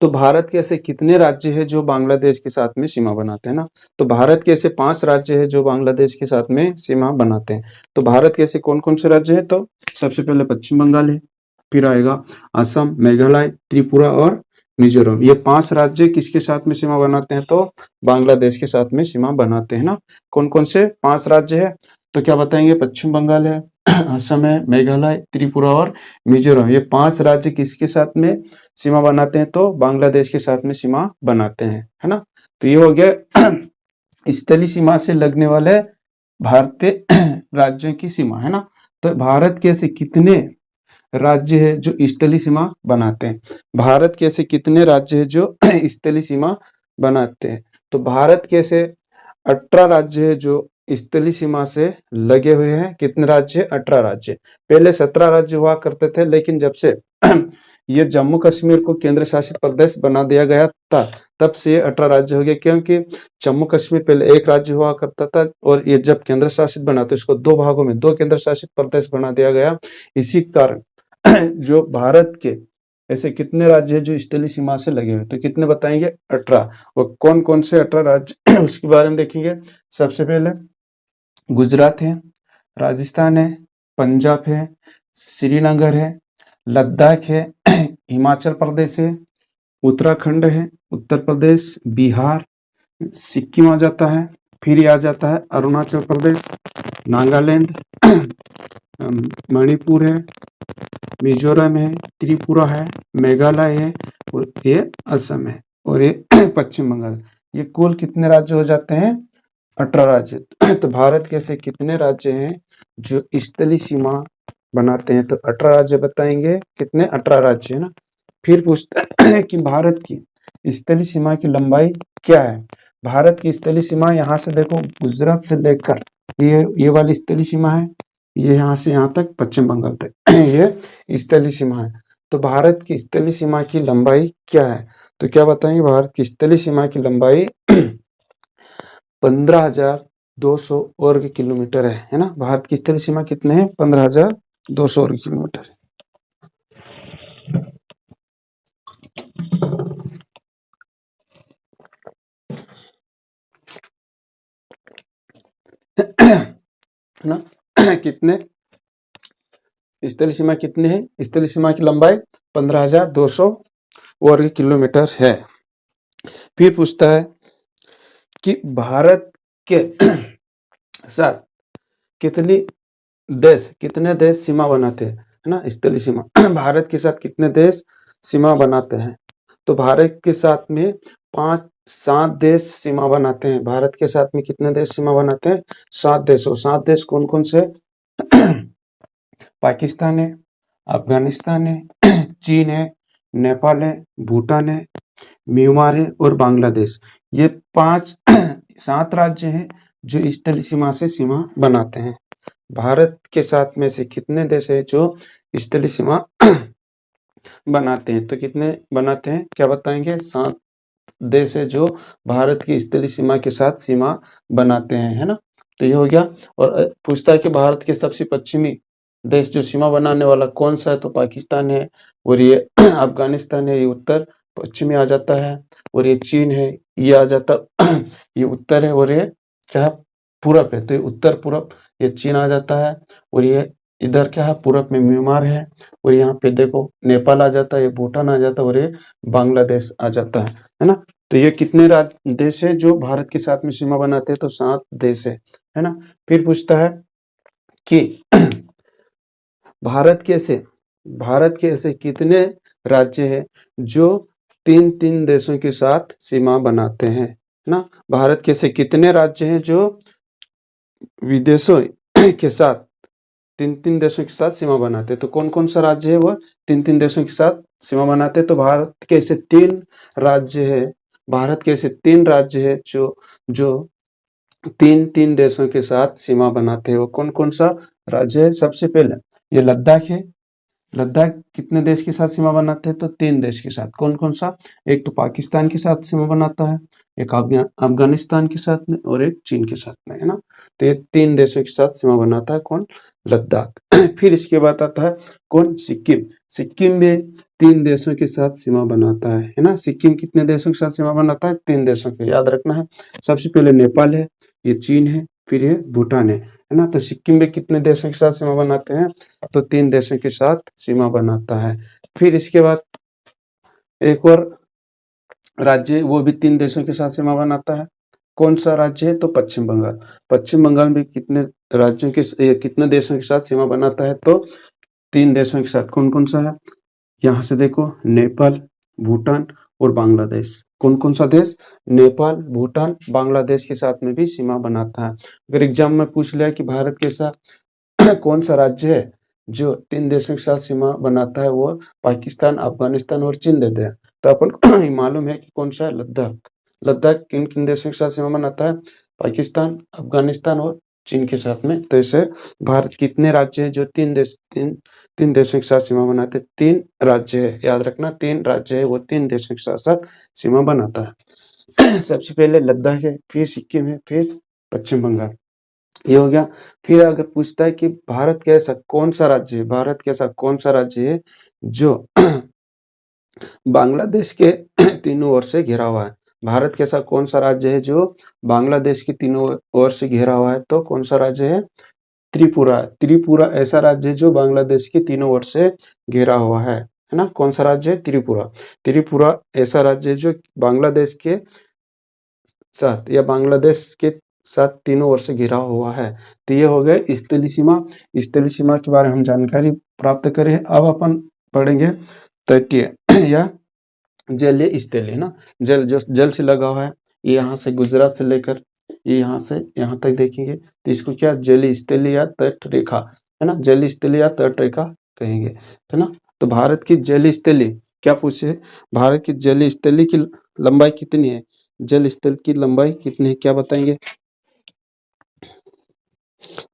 तो भारत के ऐसे कितने राज्य हैं जो बांग्लादेश के साथ में सीमा बनाते हैं ना। तो भारत के ऐसे 5 राज्य हैं जो बांग्लादेश के साथ में सीमा बनाते हैं। तो भारत के ऐसे कौन-कौन से राज्य हैं? तो सबसे पहले पश्चिम बंगाल है, फिर आएगा असम, मेघालय, त्रिपुरा और मिजोरम। ये 5 राज्य किसके साथ में सीमा बनाते हैं? तो बांग्लादेश के साथ में सीमा बनाते हैं ना। कौन-कौन से 5 राज्य हैं? तो क्या बताएंगे? पश्चिम बंगाल है, असम है, मेघालय, त्रिपुरा और मिजोरम। ये 5 राज्य किसके साथ में सीमा बनाते हैं? तो बांग्लादेश के साथ में सीमा बनाते हैं, है ना। तो ये हो गया स्थलीय सीमा से लगने वाले भारतीय राज्यों की सीमा, है ना। तो भारत के ऐसे कितने राज्य है जो स्थलीय सीमा बनाते हैं? भारत के ऐसे कितने राज्य है जो स्थलीय सीमा बनाते हैं? तो भारत के ऐसे 18 राज्य है जो स्थलीय सीमा से लगे हुए हैं। कितने राज्य? 18 राज्य। पहले 17 राज्य हुआ करते थे, लेकिन जब से ये जम्मू कश्मीर को केंद्र शासित प्रदेश बना दिया गया था, तब से ये 18 राज्य हो गए। क्योंकि जम्मू कश्मीर पहले एक राज्य हुआ करता था, और ये जब केंद्र शासित बना तो इसको 2 भागों में 2 केंद्र शासित प्रदेश बना दिया गया। इसी कारण जो भारत के ऐसे कितने राज्य हैं जो स्थलीय सीमा से लगे हुए? तो कितने बताएंगे? 18। और कौन कौन से 18 राज्य उसके बारे में देखेंगे। सबसे पहले गुजरात है, राजस्थान है, पंजाब है, श्रीनगर है, लद्दाख है, हिमाचल प्रदेश है, उत्तराखंड है, उत्तर प्रदेश, बिहार, सिक्किम आ जाता है, फिर ये आ जाता है अरुणाचल प्रदेश, नागालैंड, मणिपुर है, मिजोरम है, त्रिपुरा है, मेघालय है, और ये असम है, और ये पश्चिम बंगाल। ये कुल कितने राज्य हो जाते हैं? 18 राज्य। तो भारत के ऐसे कितने राज्य हैं जो स्थलीय सीमा बनाते हैं? तो 18 राज्य बताएंगे। कितने? 18 राज्य, है ना। फिर पूछता है कि भारत की स्थलीय सीमा की लंबाई क्या है? भारत की स्थलीय सीमा यहाँ से देखो, गुजरात से लेकर ये वाली स्थलीय सीमा है, ये यहाँ से यहाँ तक पश्चिम बंगाल तक ये स्थलीय सीमा है। तो भारत की स्थलीय सीमा की लंबाई क्या है? तो क्या बताएंगे? भारत की स्थलीय सीमा की लंबाई 15,200 वर्ग किलोमीटर है ना। भारत की स्थलीय सीमा कितने हैं? 15,200 वर्ग किलोमीटर। है ना। कितने स्थलीय सीमा कितने हैं? स्थलीय सीमा की लंबाई 15,200 वर्ग किलोमीटर है। फिर पूछता है कि भारत के साथ कितने देश सीमा बनाते हैं, है ना। स्थलीय सीमा भारत के साथ कितने देश सीमा बनाते हैं? तो भारत के साथ में 7 देश सीमा बनाते हैं। भारत के साथ में कितने देश सीमा बनाते हैं? 7 देश। और 7 देश कौन कौन से? पाकिस्तान है, अफगानिस्तान है, चीन है, नेपाल है, भूटान है, म्यांमार है और बांग्लादेश। ये 7 राज्य हैं जो स्थलीय सीमा से सीमा बनाते हैं। भारत के साथ में से कितने देश है जो स्थलीय सीमा बनाते हैं? तो कितने बनाते हैं? क्या बताएंगे? 7 देश है जो भारत की स्थलीय सीमा के साथ सीमा बनाते हैं, है ना। तो ये हो गया। और पूछता है कि भारत के सबसे पश्चिमी देश जो सीमा बनाने वाला कौन सा है? तो पाकिस्तान है, और ये अफगानिस्तान है, ये उत्तर पश्चिमी आ जाता है, और ये चीन है, ये आ जाता ये उत्तर है, और ये क्या है? पूरब है। तो ये उत्तर पूरब ये चीन आ जाता है, और ये इधर क्या है? पूरब में म्यांमार है, और यहाँ पे देखो नेपाल आ जाता है, ये भूटान आ जाता है, और ये बांग्लादेश आ जाता है ना। तो ये कितने देश है जो भारत के साथ में सीमा बनाते हैं? तो 7 देश है ना। फिर पूछता है कि भारत के ऐसे कितने राज्य हैं जो 3-3 देशों के साथ सीमा बनाते हैं, है ना। भारत के ऐसे कितने राज्य हैं जो विदेशों के साथ 3-3 देशों के साथ सीमा बनाते हैं? तो कौन कौन सा राज्य है वह 3-3 देशों के साथ सीमा बनाते हैं? तो भारत के ऐसे 3 राज्य है भारत के ऐसे 3 राज्य है जो 3-3 देशों के साथ सीमा बनाते हैं। वो कौन कौन सा राज्य है? सबसे पहले ये लद्दाख है, लद्दाख कितने देश के साथ सीमा बनाते हैं? तो 3 देश के साथ। कौन कौन सा? एक तो पाकिस्तान के साथ सीमा बनाता है, एक अफगानिस्तान के साथ में और एक चीन के साथ में, है ना। तो ये 3 देशों के साथ सीमा बनाता है कौन? लद्दाख। फिर इसके बाद आता है कौन? सिक्किम। सिक्किम भी 3 देशों के साथ सीमा बनाता है ना। सिक्किम कितने देशों के साथ सीमा बनाता है? 3 देशों के, याद रखना है। सबसे पहले नेपाल है, ये चीन है, फिर ये भूटान है ना। तो सिक्किम भी कितने देशों के साथ सीमा बनाते हैं? तो 3 देशों के साथ सीमा बनाता है। फिर इसके बाद एक और राज्य, वो भी 3 देशों के साथ सीमा बनाता है। कौन सा राज्य है? तो पश्चिम बंगाल। पश्चिम बंगाल भी कितने राज्यों के कितने देशों के साथ सीमा बनाता है? तो 3 देशों के साथ। कौन कौन सा है? यहाँ से देखो, नेपाल, भूटान और बांग्लादेश। कौन कौन सा देश? नेपाल, भूटान, बांग्लादेश के साथ में भी सीमा बनाता है। अगर एग्जाम में पूछ लिया कि भारत के साथ कौन सा राज्य है जो 3 देशों के साथ सीमा बनाता है, वो पाकिस्तान, अफगानिस्तान और चीन देते हैं। तो अपन को मालूम है कि कौन सा है? लद्दाख। लद्दाख किन किन देशों के साथ सीमा बनाता है? पाकिस्तान, अफगानिस्तान और चीन के साथ में। तो ऐसे भारत कितने राज्य हैं जो 3 देशों के साथ सीमा बनाते हैं? 3 राज्य है, याद रखना। 3 राज्य है, वो 3 देशों के साथ साथ सीमा बनाता है। सबसे पहले लद्दाख है, फिर सिक्किम है, फिर पश्चिम बंगाल। ये हो गया। फिर अगर पूछता है कि भारत के ऐसा कौन सा राज्य है, भारत के ऐसा कौन सा राज्य है जो बांग्लादेश के तीनों ओर से घिरा हुआ है? भारत के ऐसा कौन सा राज्य है जो बांग्लादेश की तीनों ओर से घिरा हुआ है? तो कौन सा राज्य है? त्रिपुरा। त्रिपुरा ऐसा राज्य है जो बांग्लादेश की तीनों ओर से घिरा हुआ है ना। कौन सा राज्य है? त्रिपुरा। त्रिपुरा ऐसा राज्य है जो बांग्लादेश के साथ या बांग्लादेश के साथ तीनों ओर से घिरा हुआ है। तो ये हो गए स्थलीय सीमा। स्थलीय सीमा के बारे में हम जानकारी प्राप्त करें। अब अपन पढ़ेंगे तटीय या जलीय स्थलीय, है ना। जल जो जल से लगा हुआ है, ये यहाँ से गुजरात से लेकर ये यहाँ से यहाँ तक देखेंगे तो इसको क्या? जलीय स्थलीय या तट रेखा, है ना। जलीय स्थलीय या तट रेखा कहेंगे, है ना। तो भारत की जलीय स्थलीय क्या पूछे? भारत की जलीय स्थलीय की लंबाई कितनी है? जल स्थल की लंबाई कितनी है, क्या बताएंगे?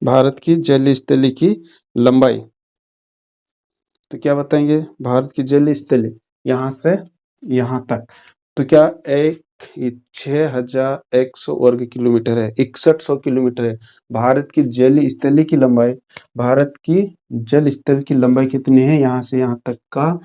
भारत की जल स्थली की लंबाई, तो क्या बताएंगे? भारत की जल स्थली यहाँ से यहाँ तक, तो क्या 6100 वर्ग किलोमीटर है, 6100 किलोमीटर है। भारत की जल स्थली की लंबाई, भारत की जल स्थल की लंबाई कितनी है? यहाँ से यहाँ तक का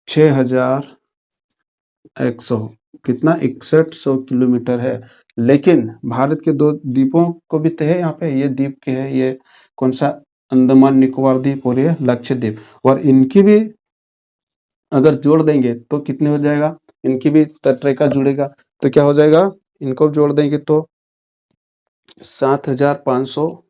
6100, कितना? 6100 किलोमीटर है। लेकिन भारत के 2 द्वीपों को भी तो है यहाँ पे, ये द्वीप के है, ये कौन सा? अंडमान निकोबार द्वीप और ये लक्षद्वीप। और इनकी भी अगर जोड़ देंगे तो कितने हो जाएगा? इनकी भी तटरेखा जुड़ेगा, तो क्या हो जाएगा? इनको जोड़ देंगे तो 7500,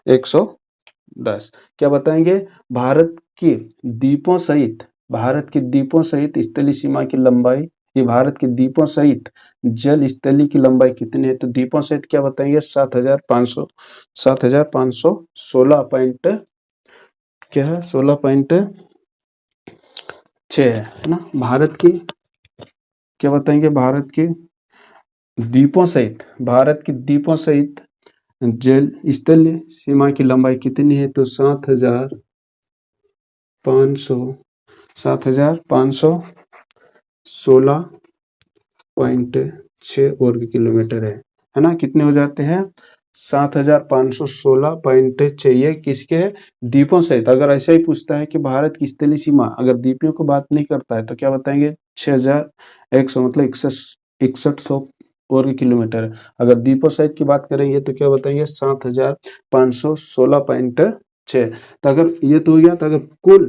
110। क्या बताएंगे? भारत की द्वीपों सहित, भारत की द्वीपों सहित स्थलीय सीमा की लंबाई, ये भारत के द्वीपों सहित जल स्थली की लंबाई कितनी है? तो द्वीपों सहित क्या बताएंगे? 7500, 7516 पॉइंट, क्या है? 16.6 है ना। भारत की क्या बताएंगे? भारत की द्वीपों सहित, भारत की द्वीपों सहित जल स्थलीय सीमा की लंबाई कितनी है? तो 7516.6 वर्ग किलोमीटर है ना। कितने हो जाते हैं? 7516.6। ये किसके है? द्वीपों सहित। अगर ऐसा ही पूछता है कि भारत की स्थलीय सीमा, अगर द्वीपों को बात नहीं करता है तो क्या बताएंगे? 6100, मतलब 6100 वर्ग किलोमीटर है। अगर द्वीपों सहित की बात करेंगे तो क्या बताएंगे? 7516.6। तो अगर ये तो हो गया, तो अगर कुल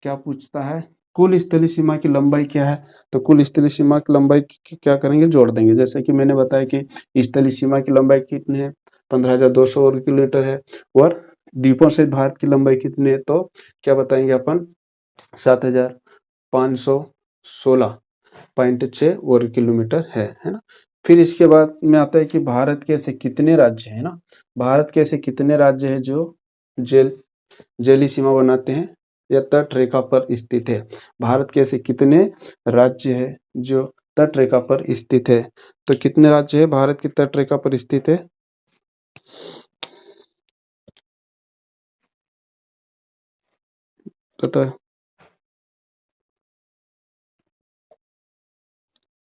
क्या पूछता है? कुल स्थलीय सीमा की लंबाई क्या है? तो कुल स्थलीय सीमा की लंबाई क्या करेंगे? जोड़ देंगे। जैसे कि मैंने बताया कि स्थलीय सीमा की लंबाई कितनी है? 15200 वर्ग किलोमीटर है। और द्वीपों से भारत की लंबाई कितनी है? तो क्या बताएंगे अपन? 7516.6 वर्ग किलोमीटर है ना। फिर इसके बाद में आता है कि भारत के ऐसे कितने राज्य हैं ना। भारत के ऐसे कितने राज्य हैं जो जलीय सीमा बनाते हैं या तट रेखा पर स्थित है? भारत के ऐसे कितने राज्य है जो तट रेखा पर स्थित है? तो कितने राज्य है भारत की तट रेखा पर स्थित है? पता है।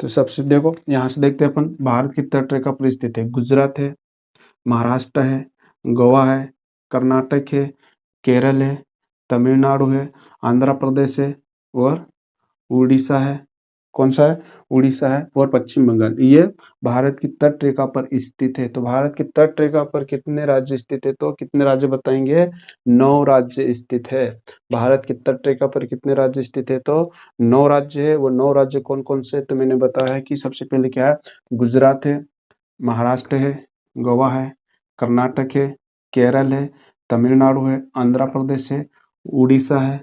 तो सबसे देखो यहाँ से देखते हैं अपन, भारत की तटरेखा पर स्थित है, गुजरात है, महाराष्ट्र है, गोवा है, कर्नाटक है, केरल है, तमिलनाडु है, आंध्र प्रदेश है और उड़ीसा है। कौन सा है? उड़ीसा है और पश्चिम बंगाल। ये भारत की तट रेखा पर स्थित है। तो भारत की तट रेखा पर कितने राज्य स्थित है? तो कितने राज्य बताएंगे? 9 राज्य स्थित है। भारत की तट रेखा पर कितने राज्य स्थित है? तो 9 राज्य है। वो 9 राज्य कौन कौन से? तो मैंने बताया है कि सबसे पहले क्या है, गुजरात है, महाराष्ट्र है, गोवा है, कर्नाटक है, केरल है, तमिलनाडु है, आंध्र प्रदेश है, उड़ीसा है,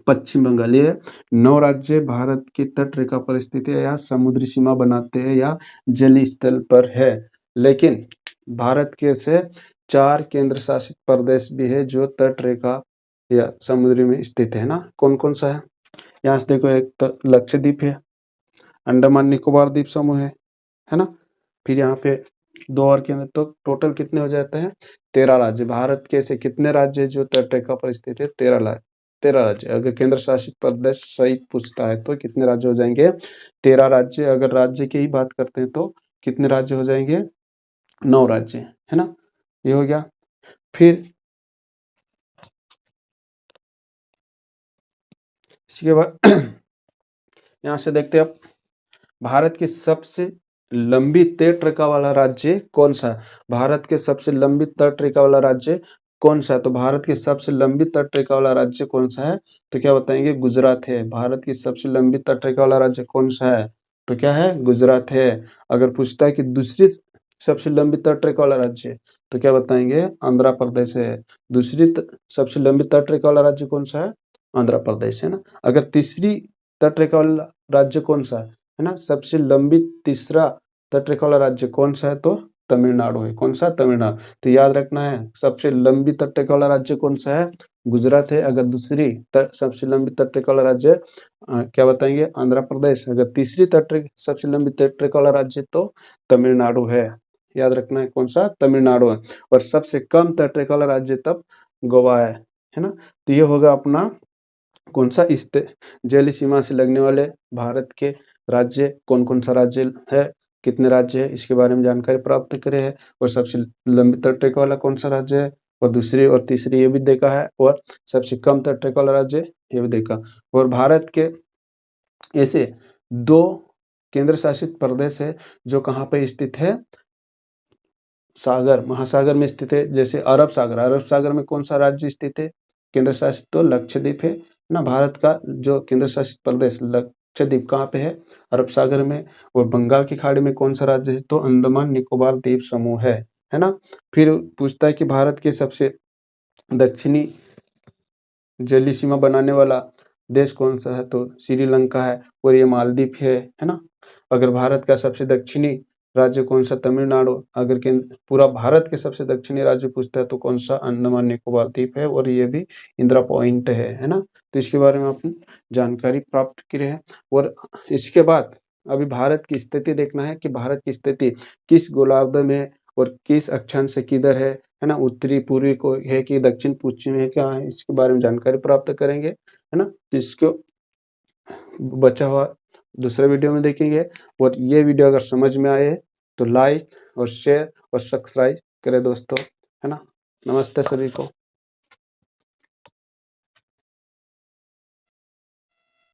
पश्चिम बंगाल। ये 9 राज्य भारत की तट रेखा पर स्थित है या समुद्री सीमा बनाते हैं या जल स्थल पर है। लेकिन भारत के से 4 केंद्र शासित प्रदेश भी है जो तट रेखा या समुद्री में स्थित है ना। कौन कौन सा है? यहाँ से देखो, एक तो लक्षद्वीप है, अंडमान निकोबार द्वीप समूह है ना। फिर यहाँ पे 2 और केंद्र, तो टोटल कितने हो जाते हैं? 13 राज्य। भारत के ऐसे कितने राज्य जो तटरेखा पर स्थित है? 13 राज्य। अगर केंद्र शासित प्रदेश सहित पूछता है तो कितने राज्य हो जाएंगे? 13 राज्य। अगर राज्य की ही बात करते हैं तो कितने राज्य हो जाएंगे? 9 राज्य, है ना। ये हो गया। फिर इसके बाद यहाँ से देखते हैं आप, भारत की सबसे लंबी तट रेखा वाला राज्य कौन सा है? भारत के सबसे लंबी तट रेखा वाला राज्य कौन सा है? तो भारत की सबसे लंबी तट रेखा वाला राज्य कौन सा है? तो क्या बताएंगे? गुजरात है। भारत की सबसे लंबी तट रेखा वाला राज्य कौन सा है? तो क्या है? गुजरात है। अगर पूछता है कि दूसरी सबसे लंबी तट रेखा वाला राज्य, तो क्या बताएंगे? आंध्र प्रदेश है। सबसे लंबी तट रेखा वाला राज्य कौन सा है? आंध्र प्रदेश, है ना। अगर तीसरी तट रेखा वाला राज्य कौन सा है ना, सबसे लंबी तीसरा तटरेखा वाला राज्य कौन सा है? तो तमिलनाडु है। कौन सा? तमिलनाडु। तो याद रखना है, सबसे लंबी तटरेखा वाला राज्य कौन सा है? गुजरात है। अगर दूसरी सबसे लंबी तटरेखा वाला राज्य क्या बताएंगे? आंध्र प्रदेश। अगर तीसरी सबसे लंबी तटरेखा वाला राज्य तो तमिलनाडु है। याद रखना है, कौन सा? तमिलनाडु है। और सबसे कम तटरेखा वाला राज्य तब गोवा है ना। तो ये होगा अपना कौन सा? इस जलीय सीमा से लगने वाले भारत के राज्य कौन कौन सा राज्य है, कितने राज्य है, इसके बारे में जानकारी प्राप्त करे है। और सबसे लंबी तटरेखा वाला कौन सा राज्य है, और दूसरी और तीसरी ये भी देखा है। और सबसे कम तटरेखा वाला राज्य ये भी देखा। और भारत के ऐसे 2 केंद्र शासित प्रदेश है जो कहाँ पे स्थित है? सागर, महासागर में स्थित है। जैसे अरब सागर, अरब सागर में कौन सा राज्य स्थित है केंद्र शासित? तो लक्षद्वीप है ना। भारत का जो केंद्र शासित प्रदेश लक्षद्वीप कहाँ पे है? अरब सागर में। और बंगाल की खाड़ी में कौन सा राज्य है? तो अंडमान निकोबार द्वीप समूह है ना। फिर पूछता है कि भारत के सबसे दक्षिणी जलीय सीमा बनाने वाला देश कौन सा है? तो श्रीलंका है। और ये मालदीव है ना। अगर भारत का सबसे दक्षिणी राज्य कौन सा? तमिलनाडु। अगर पूरा भारत के सबसे दक्षिणी राज्य पूछता है तो कौन सा? अंडमान निकोबार द्वीप है। और ये भी इंदिरा पॉइंट है ना। तो इसके बारे में आपने जानकारी प्राप्त की है। और इसके बाद अभी भारत की स्थिति देखना है कि भारत की स्थिति किस गोलार्ध में और किस अक्षांश से किधर है ना। उत्तरी पूर्वी को है कि दक्षिण पश्चिम है, क्या है, इसके बारे में जानकारी प्राप्त करेंगे, है ना। इसको बचा हुआ दूसरे वीडियो में देखेंगे। और ये वीडियो अगर समझ में आए तो लाइक और शेयर और सब्सक्राइब करें दोस्तों, है ना। नमस्ते सभी को।